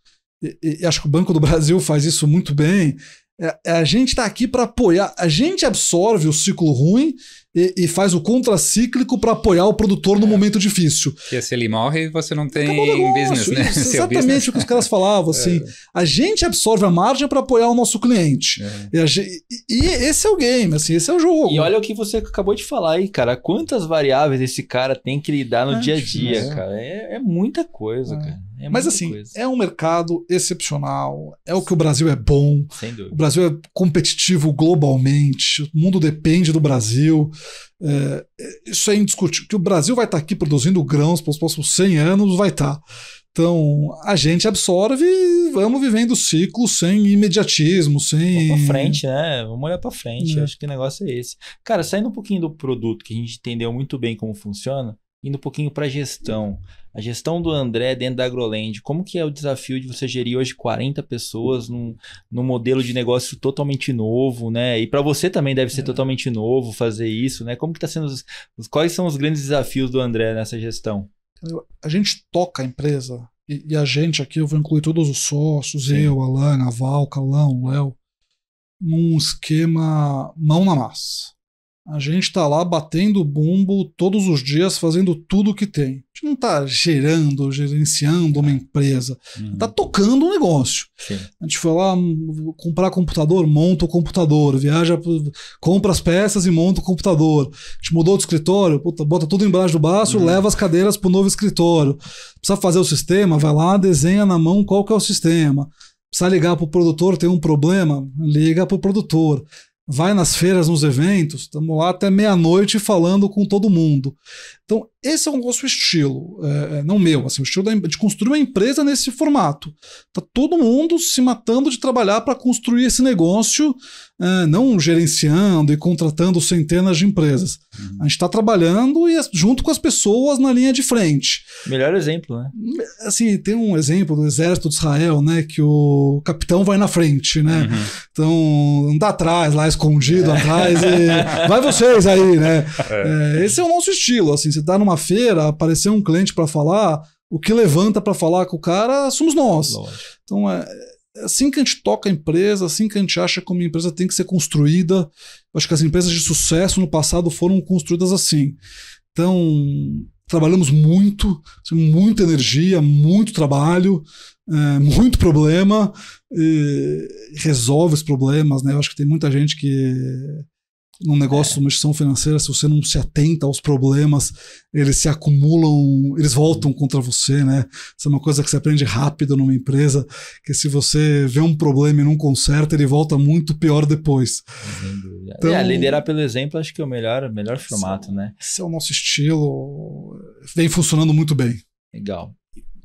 e acho que o Banco do Brasil faz isso muito bem, a gente está aqui para apoiar. A gente absorve o ciclo ruim e faz o contracíclico para apoiar o produtor no momento difícil. Porque se ele morre, você não tem business, né? Isso, exatamente o que os caras falavam. Assim, a gente absorve a margem para apoiar o nosso cliente. E esse é o game, assim, esse é o jogo. E olha o que você acabou de falar aí, cara. Quantas variáveis esse cara tem que lidar no dia a dia, cara. É muita coisa, cara. Mas assim, é um mercado excepcional, é o que o Brasil é bom, sem dúvida. O Brasil é competitivo globalmente, o mundo depende do Brasil, isso é indiscutível, que o Brasil vai estar aqui produzindo grãos pelos próximos 100 anos, vai estar. Então, a gente absorve e vamos vivendo o ciclo sem imediatismo, sem... Vamos pra frente, né? Vamos olhar pra frente, acho que o negócio é esse. Cara, saindo um pouquinho do produto, que a gente entendeu muito bem como funciona, indo um pouquinho pra gestão. A gestão do André dentro da AgRoLand, como que é o desafio de você gerir hoje 40 pessoas num modelo de negócio totalmente novo, né? E para você também deve ser totalmente novo fazer isso, né? Como que tá sendo quais são os grandes desafios do André nessa gestão? A gente toca a empresa, e a gente aqui, eu vou incluir todos os sócios, eu, Alan, a Val, Calão, Léo, num esquema mão na massa. A gente está lá batendo bumbo todos os dias, fazendo tudo que tem. A gente não está gerenciando uma empresa. Está tocando um negócio. Sim. A gente foi lá comprar computador, monta o computador. Viaja, compra as peças e monta o computador. A gente mudou de escritório, bota tudo embaixo do braço, leva as cadeiras para o novo escritório. Precisa fazer o sistema, vai lá, desenha na mão qual que é o sistema. Precisa ligar para o produtor, tem um problema, liga para o produtor. Vai nas feiras, nos eventos, estamos lá até meia-noite falando com todo mundo. Então, esse é o nosso estilo, não meu, assim, o estilo de construir uma empresa nesse formato. Está todo mundo se matando de trabalhar para construir esse negócio, não gerenciando e contratando centenas de empresas. A gente está trabalhando junto com as pessoas na linha de frente. Melhor exemplo, né? Assim, tem um exemplo do exército de Israel, né, que o capitão vai na frente, né? Então, não dá atrás, lá escondido atrás, e vai vocês aí, né? Esse é o nosso estilo, assim, você tá numa feira, aparecer um cliente para falar, o que levanta para falar com o cara somos nós. Lógico. Então, é assim que a gente toca a empresa, assim que a gente acha que uma empresa tem que ser construída. Eu acho que as empresas de sucesso no passado foram construídas assim. Então, trabalhamos muito, muita energia, muito trabalho, muito problema, e resolve os problemas, né? Eu acho que tem muita gente que num negócio, uma gestão financeira, se você não se atenta aos problemas, eles se acumulam, eles voltam contra você, né? Isso é uma coisa que você aprende rápido numa empresa, que se você vê um problema e não conserta, ele volta muito pior depois. Então, liderar pelo exemplo, acho que é o melhor formato, né? Esse é o nosso estilo, vem funcionando muito bem. Legal.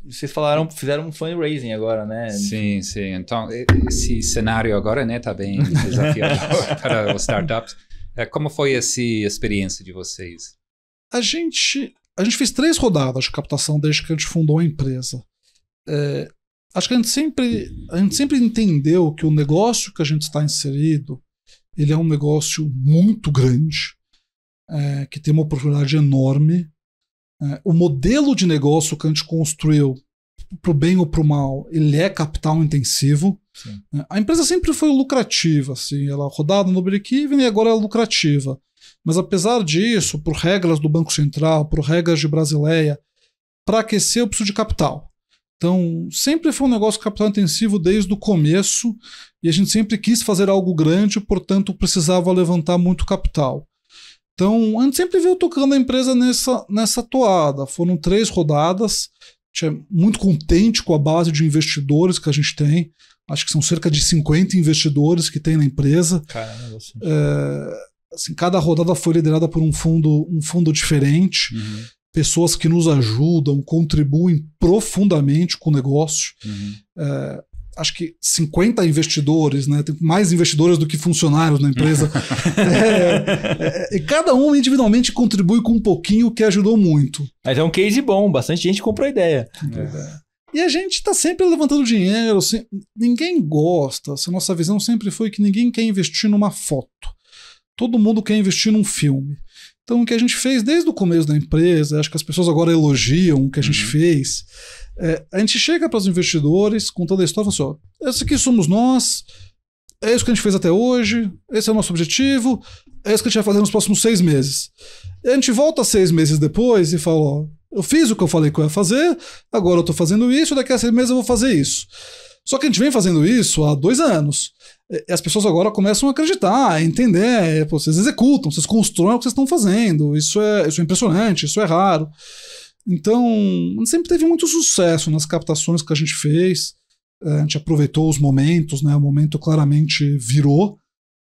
Vocês fizeram um fundraising agora, né? Sim. Então, esse cenário agora, né, tá bem desafiador para os startups. Como foi essa experiência de vocês? A gente fez 3 rodadas de captação desde que a gente fundou a empresa. Acho que a gente sempre entendeu que o negócio que a gente está inserido, ele é um negócio muito grande, que tem uma oportunidade enorme. O modelo de negócio que a gente construiu, para o bem ou para o mal, ele é capital intensivo. Sim. A empresa sempre foi lucrativa, assim, ela rodava no break-even e agora é lucrativa. Mas apesar disso, por regras do Banco Central, por regras de Brasileia, para aquecer eu preciso de capital. Então, sempre foi um negócio capital intensivo desde o começo e a gente sempre quis fazer algo grande, portanto precisava levantar muito capital. Então, a gente sempre veio tocando a empresa nessa toada. Foram 3 rodadas. A gente é muito contente com a base de investidores que a gente tem. Acho que são cerca de 50 investidores que tem na empresa. Caramba, assim, cada rodada foi liderada por um fundo diferente. pessoas que nos ajudam, contribuem profundamente com o negócio. Acho que 50 investidores, né? Tem mais investidores do que funcionários na empresa. E cada um individualmente contribui com um pouquinho, que ajudou muito. Mas é um case bom, bastante gente comprou a ideia. E a gente está sempre levantando dinheiro. Ninguém gosta. A nossa visão sempre foi que ninguém quer investir numa foto. Todo mundo quer investir num filme. Então, o que a gente fez desde o começo da empresa, acho que as pessoas agora elogiam o que a gente fez. A gente chega para os investidores contando a história e fala assim: ó, esse aqui somos nós, é isso que a gente fez até hoje, esse é o nosso objetivo, é isso que a gente vai fazer nos próximos 6 meses. E a gente volta 6 meses depois e fala: ó, eu fiz o que eu falei que eu ia fazer, agora eu estou fazendo isso, daqui a 6 meses eu vou fazer isso. Só que a gente vem fazendo isso há 2 anos. E as pessoas agora começam a acreditar, a entender. Vocês executam, vocês constroem o que vocês estão fazendo. Isso é impressionante, isso é raro. Então, a gente sempre teve muito sucesso nas captações que a gente fez. A gente aproveitou os momentos, né? O momento claramente virou.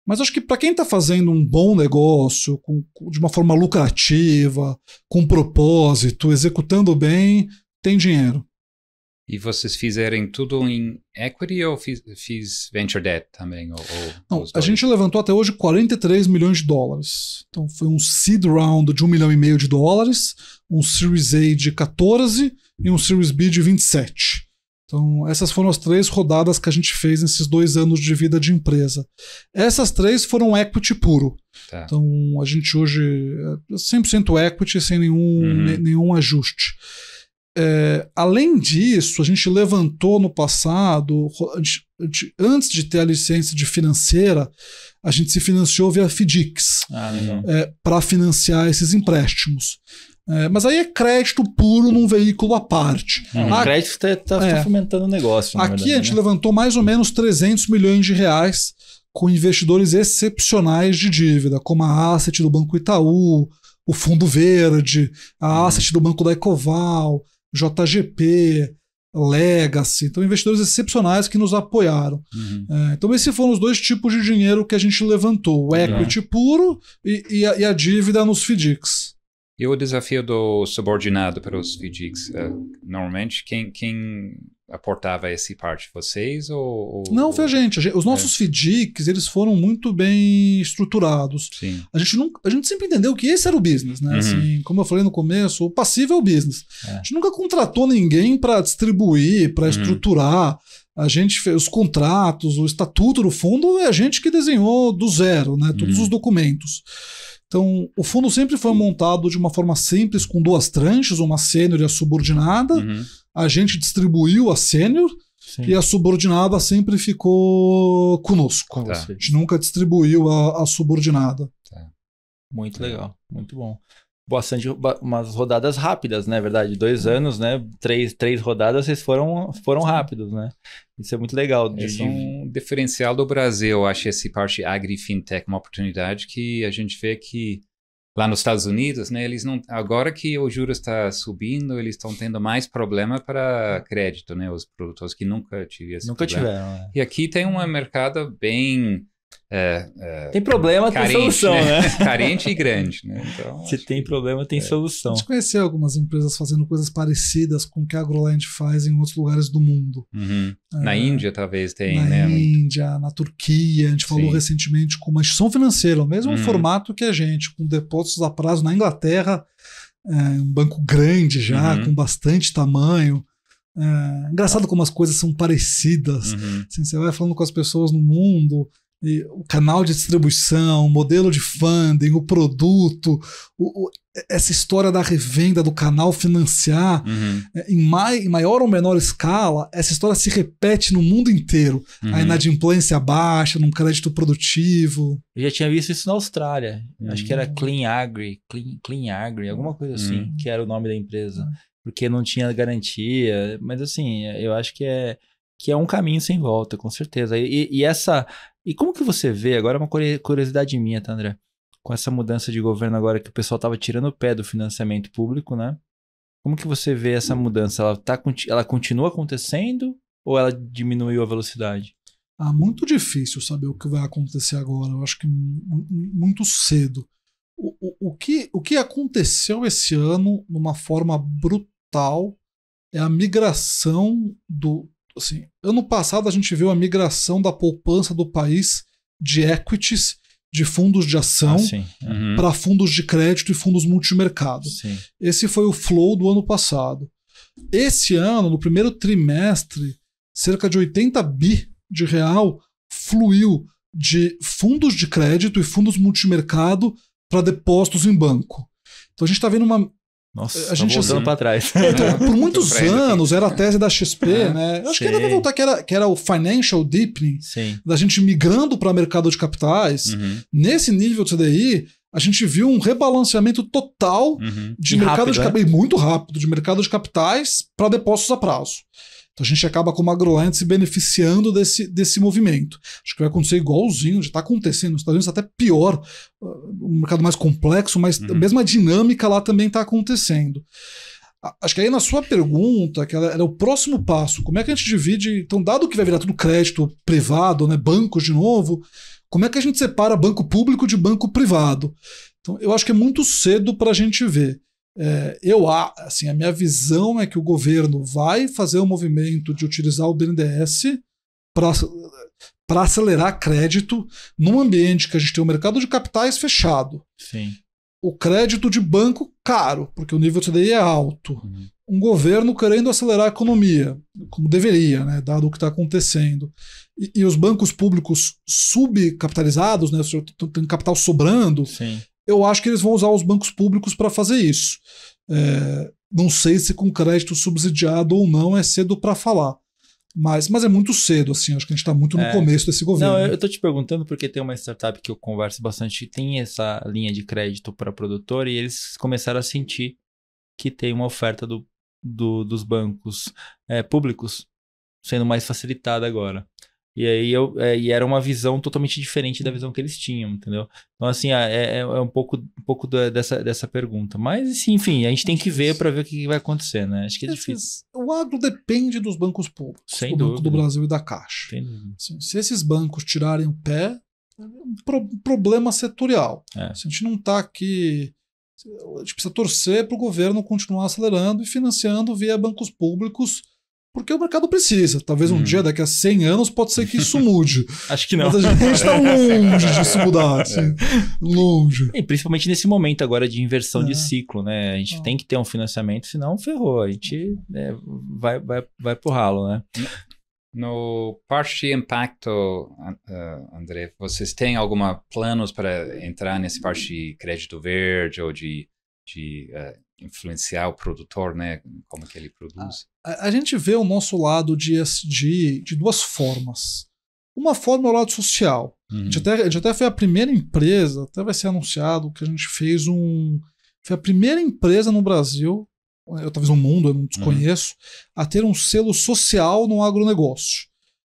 Mas acho que para quem está fazendo um bom negócio, de uma forma lucrativa, com propósito, executando bem, tem dinheiro. E vocês fizeram tudo em equity ou fiz venture debt também? Não, a gente levantou até hoje 43 milhões de dólares. Então foi um seed round de $1,5 milhão, um Series A de 14 e um Series B de 27. Então essas foram as 3 rodadas que a gente fez nesses 2 anos de vida de empresa. Essas 3 foram equity puro. Tá. Então a gente hoje é 100% equity sem nenhum ajuste. Além disso, a gente levantou no passado, antes de ter a licença de financeira, a gente se financiou via FDICs para financiar esses empréstimos. Mas aí é crédito puro num veículo à parte. O crédito está fomentando o negócio. Aqui verdade, a gente levantou mais ou menos 300 milhões de reais com investidores excepcionais de dívida, como a Asset do Banco Itaú, o Fundo Verde, a Asset do Banco da Ecoval, JGP, Legacy. Então, investidores excepcionais que nos apoiaram. Então, esses foram os 2 tipos de dinheiro que a gente levantou: o equity puro e a dívida nos FDICs. E o desafio do subordinado para os FDICs? Normalmente, quem aportava essa parte? Vocês ou... Não, foi a gente. Os nossos FDICs, eles foram muito bem estruturados. Sim. A gente sempre entendeu que esse era o business, né? Assim, como eu falei no começo, o passivo é o business. A gente nunca contratou ninguém para distribuir, para estruturar. A gente fez os contratos, o estatuto do fundo, é a gente que desenhou do zero, né? Todos os documentos. Então, o fundo sempre foi montado de uma forma simples, com 2 tranches, uma sênior e a subordinada. A gente distribuiu a sênior e a subordinada sempre ficou conosco. Tá. A gente nunca distribuiu a subordinada. Tá. Muito legal, muito bom. Bastante, umas rodadas rápidas, né? Verdade, 2 anos, né? 3 rodadas, vocês foram rápidos, né? Isso é muito legal. Esse é um diferencial do Brasil. Eu acho essa parte agri-fintech uma oportunidade que a gente vê que lá nos Estados Unidos, né? Eles não, agora que o juros está subindo, eles estão tendo mais problema para crédito, né? Os produtores que nunca tiveram esse problema. Tiveram, né? E aqui tem um mercado bem... tem problema, carente, tem solução, né? Carente e grande, né? Então, se tem problema, tem solução. A gente conheceu algumas empresas fazendo coisas parecidas com o que a AgroLand faz em outros lugares do mundo. Na Índia talvez tem, na né? Na Índia, na Turquia. A gente falou recentemente com uma instituição financeira, o mesmo formato que a gente, com depósitos a prazo na Inglaterra, um banco grande já, com bastante tamanho. Engraçado como as coisas são parecidas. Assim, você vai falando com as pessoas no mundo... E o canal de distribuição, o modelo de funding, o produto, essa história da revenda do canal financiar, em maior ou menor escala, essa história se repete no mundo inteiro. A inadimplência baixa, num crédito produtivo. Eu já tinha visto isso na Austrália. Acho que era Clean Agri, alguma coisa assim, que era o nome da empresa. Porque não tinha garantia. Mas assim, eu acho que é um caminho sem volta, com certeza. E como que você vê, agora é uma curiosidade minha, tá, André? Com essa mudança de governo agora que o pessoal estava tirando o pé do financiamento público, né? Como que você vê essa mudança? Ela continua acontecendo ou ela diminuiu a velocidade? Muito difícil saber o que vai acontecer agora. Eu acho que muito cedo. O que aconteceu esse ano, numa forma brutal, é a migração do... Assim, ano passado a gente viu a migração da poupança do país de equities, de fundos de ação, para fundos de crédito e fundos multimercado. Sim. Esse foi o flow do ano passado. Esse ano, no primeiro trimestre, cerca de 80 bi de real fluiu de fundos de crédito e fundos multimercado para depósitos em banco. Então a gente está vendo uma... Nossa, a gente voltando para trás. Então, por muitos anos era a tese da XP, né? Eu acho que ainda vai voltar que era o financial deepening, da gente migrando para mercado de capitais. Nesse nível de CDI, a gente viu um rebalanceamento total de mercado de capitais, muito rápido, de mercado de capitais para depósitos a prazo. Então a gente acaba como AgRoLand se beneficiando desse movimento. Acho que vai acontecer igualzinho, já está acontecendo nos Estados Unidos, até pior, um mercado mais complexo, mas a mesma dinâmica lá também está acontecendo. Acho que aí na sua pergunta, que era o próximo passo, como é que a gente divide, então dado que vai virar tudo crédito privado, né, bancos de novo, como é que a gente separa banco público de banco privado? Então eu acho que é muito cedo para a gente ver. A minha visão é que o governo vai fazer o movimento de utilizar o BNDES para acelerar crédito num ambiente que a gente tem um mercado de capitais fechado. Sim. O crédito de banco caro, porque o nível de CDI é alto. Um governo querendo acelerar a economia, como deveria, né, dado o que está acontecendo. E os bancos públicos subcapitalizados, né, tem capital sobrando. Sim. Eu acho que eles vão usar os bancos públicos para fazer isso. Não sei se com crédito subsidiado ou não, é cedo para falar. Mas é muito cedo, assim, acho que a gente está muito no começo desse governo. Não, eu estou te perguntando porque tem uma startup que eu converso bastante, tem essa linha de crédito para produtor e eles começaram a sentir que tem uma oferta dos bancos públicos sendo mais facilitada agora. E aí e era uma visão totalmente diferente da visão que eles tinham, entendeu? Então, assim, é um pouco dessa pergunta. Mas, enfim, a gente tem que ver para ver o que vai acontecer, né? Acho que é difícil. O agro depende dos bancos públicos, sem do Banco do Brasil e da Caixa. Assim, se esses bancos tirarem o pé, é um problema setorial. Se a gente não está aqui... A gente precisa torcer para o governo continuar acelerando e financiando via bancos públicos, porque o mercado precisa. Talvez um dia, daqui a 100 anos, pode ser que isso mude. Acho que não. Mas a gente está longe disso mudar. Assim. Longe. E principalmente nesse momento agora de inversão de ciclo, né? A gente tem que ter um financiamento, senão ferrou. A gente vai pro ralo, né? No parte de impacto, André, vocês têm alguma planos para entrar nesse parte de crédito verde ou de influenciar o produtor, né? Como que ele produz? A gente vê o nosso lado de ESG de duas formas. Uma forma é o lado social. A gente até foi a primeira empresa, até vai ser anunciado que a gente fez foi a primeira empresa no Brasil, talvez no mundo, eu não desconheço, a ter um selo social no agronegócio.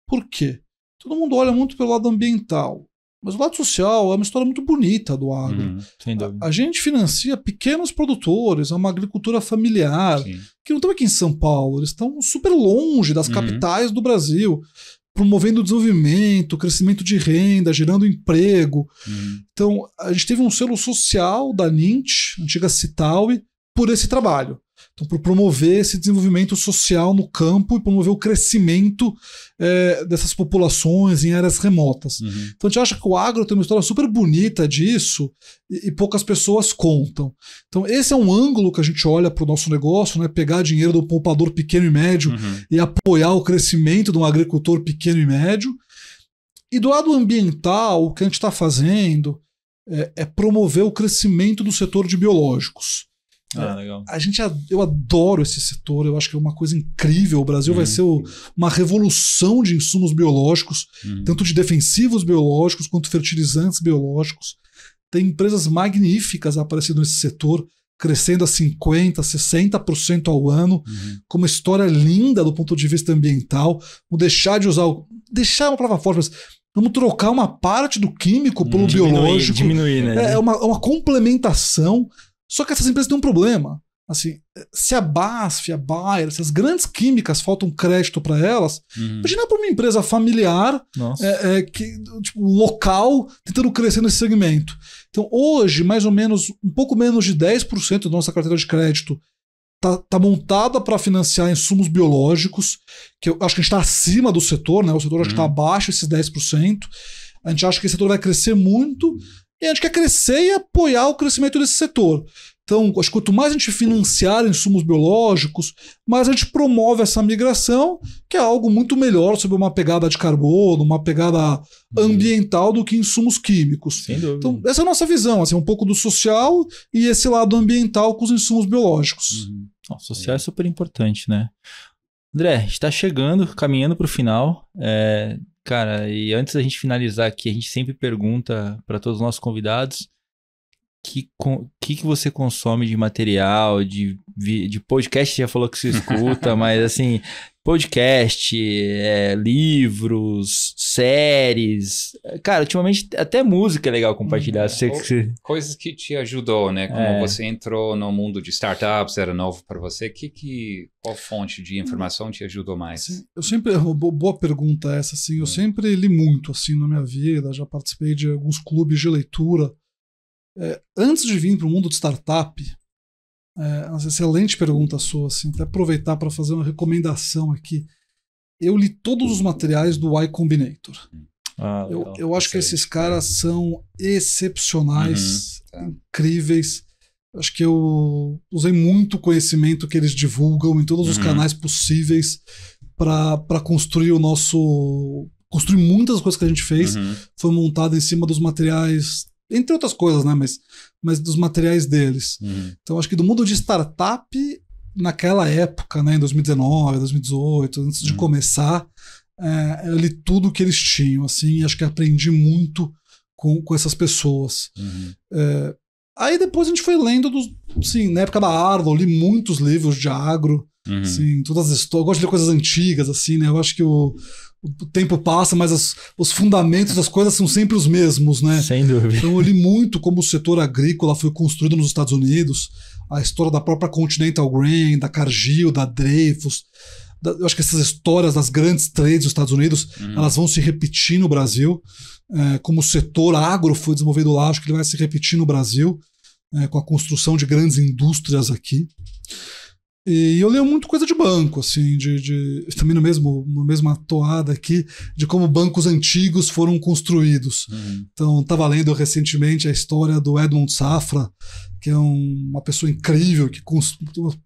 Por quê? Todo mundo olha muito pelo lado ambiental. Mas o lado social é uma história muito bonita do agro. Sem dúvida. A gente financia pequenos produtores, é uma agricultura familiar, que não estão aqui em São Paulo, eles estão super longe das capitais do Brasil, promovendo o desenvolvimento, crescimento de renda, gerando emprego. Então, a gente teve um selo social da NINT, antiga Citaui, por esse trabalho. Então, por promover esse desenvolvimento social no campo e promover o crescimento dessas populações em áreas remotas. Então, a gente acha que o agro tem uma história super bonita disso e poucas pessoas contam. Então, esse é um ângulo que a gente olha para o nosso negócio, né? Pegar dinheiro do poupador pequeno e médio e apoiar o crescimento de um agricultor pequeno e médio. E do lado ambiental, o que a gente está fazendo é promover o crescimento do setor de biológicos. Legal. Eu adoro esse setor, eu acho que é uma coisa incrível. O Brasil vai ser uma revolução de insumos biológicos, tanto de defensivos biológicos quanto fertilizantes biológicos. Tem empresas magníficas aparecendo nesse setor, crescendo a 50%, 60% ao ano, com uma história linda do ponto de vista ambiental. Vamos deixar de usar deixar uma palavra forte, mas vamos trocar uma parte do químico pelo biológico. Diminuir, né? É uma complementação. Só que essas empresas têm um problema. Assim, se a BASF, a Bayer, se as grandes químicas faltam crédito para elas, imagina para uma empresa familiar, tipo, local, tentando crescer nesse segmento. Então, hoje, mais ou menos, um pouco menos de 10% da nossa carteira de crédito tá montada para financiar insumos biológicos, que eu acho que a gente está acima do setor, né? O setor acho que está abaixo desses 10%. A gente acha que esse setor vai crescer muito e a gente quer crescer e apoiar o crescimento desse setor. Então, acho que quanto mais a gente financiar insumos biológicos, mais a gente promove essa migração, que é algo muito melhor sobre uma pegada de carbono, uma pegada ambiental do que insumos químicos. Sem dúvida. Então, essa é a nossa visão, assim, um pouco do social e esse lado ambiental com os insumos biológicos. O social é super importante, né? André, a gente está chegando, caminhando para o final. Cara, e antes da gente finalizar aqui, a gente sempre pergunta para todos os nossos convidados que você consome de material, de podcast, já falou que você escuta, mas assim, podcast, livros, séries. Cara, ultimamente até música é legal compartilhar. Coisas que te ajudou, né? Como você entrou no mundo de startups, era novo para você. Qual fonte de informação te ajudou mais? Sim, eu sempre, boa pergunta essa, assim, eu sempre li muito assim na minha vida, já participei de alguns clubes de leitura. Antes de vir para o mundo de startup, uma excelente pergunta sua, assim, até aproveitar para fazer uma recomendação aqui. Eu li todos os materiais do Y Combinator. Eu acho que esses caras são excepcionais, incríveis. Acho que eu usei muito conhecimento que eles divulgam em todos os canais possíveis para construir construir muitas coisas que a gente fez. Foi montado em cima dos materiais, entre outras coisas, né? Mas dos materiais deles. Então, acho que do mundo de startup, naquela época, né? Em 2019, 2018, antes de começar, eu li tudo que eles tinham, assim, e acho que aprendi muito com essas pessoas. Aí depois a gente foi lendo, na época da Arlo, li muitos livros de agro, assim, todas as histórias. Eu gosto de ler coisas antigas, assim, né? Eu acho que o tempo passa, mas os fundamentos das coisas são sempre os mesmos, né? Sem dúvida. Então eu li muito como o setor agrícola foi construído nos Estados Unidos, a história da própria Continental Grain, da Cargill, da Dreyfus. Eu acho que essas histórias das grandes trades dos Estados Unidos, elas vão se repetir no Brasil. Como o setor agro foi desenvolvido lá, acho que ele vai se repetir no Brasil, com a construção de grandes indústrias aqui. E eu leio muito coisa de banco, assim, também na mesma toada aqui, de como bancos antigos foram construídos. Então, estava lendo recentemente a história do Edmond Safra, que é uma pessoa incrível,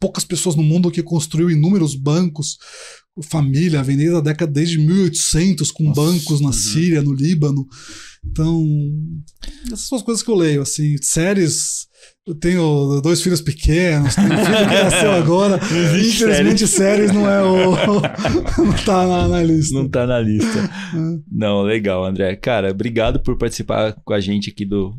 poucas pessoas no mundo que construiu inúmeros bancos, família, vem desde 1800 com bancos na Síria, no Líbano. Então, essas são as coisas que eu leio, assim, séries. Eu tenho 2 filhos pequenos, tenho um filho que nasceu agora. Infelizmente, séries não não tá na lista. Não tá na lista. Não, legal, André. Cara, obrigado por participar com a gente aqui do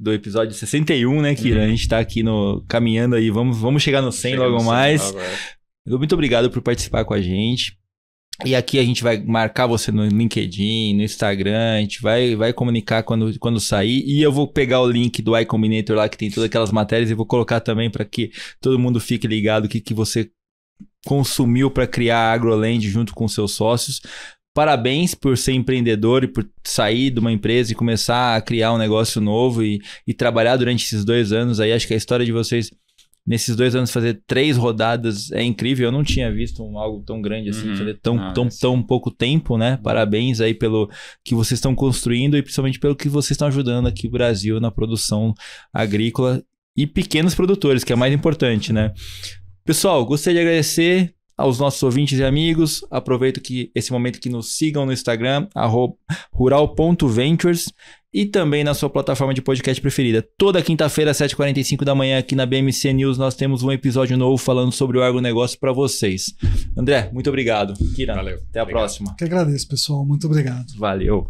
episódio 61, né, Kira? A gente tá aqui caminhando aí, vamos chegar no 100 logo mais. Muito obrigado por participar com a gente. E aqui a gente vai marcar você no LinkedIn, no Instagram, a gente vai comunicar quando sair. E eu vou pegar o link do Y Combinator lá, que tem todas aquelas matérias, e vou colocar também para que todo mundo fique ligado o que você consumiu para criar a AgroLand junto com seus sócios. Parabéns por ser empreendedor e por sair de uma empresa e começar a criar um negócio novo e trabalhar durante esses 2 anos. Aí acho que a história de vocês, nesses 2 anos, fazer 3 rodadas é incrível. Eu não tinha visto algo tão grande assim, fazer tão pouco tempo, né? Parabéns aí pelo que vocês estão construindo e principalmente pelo que vocês estão ajudando aqui no Brasil na produção agrícola e pequenos produtores, que é mais importante, né? Pessoal, gostaria de agradecer aos nossos ouvintes e amigos. Aproveito esse momento que nos sigam no Instagram, @rural.ventures, e também na sua plataforma de podcast preferida. Toda quinta-feira, às 7h45 da manhã, aqui na BMC News, nós temos um episódio novo falando sobre o agronegócio para vocês. André, muito obrigado. Kira, valeu. Até a próxima. Que agradeço, pessoal. Muito obrigado. Valeu.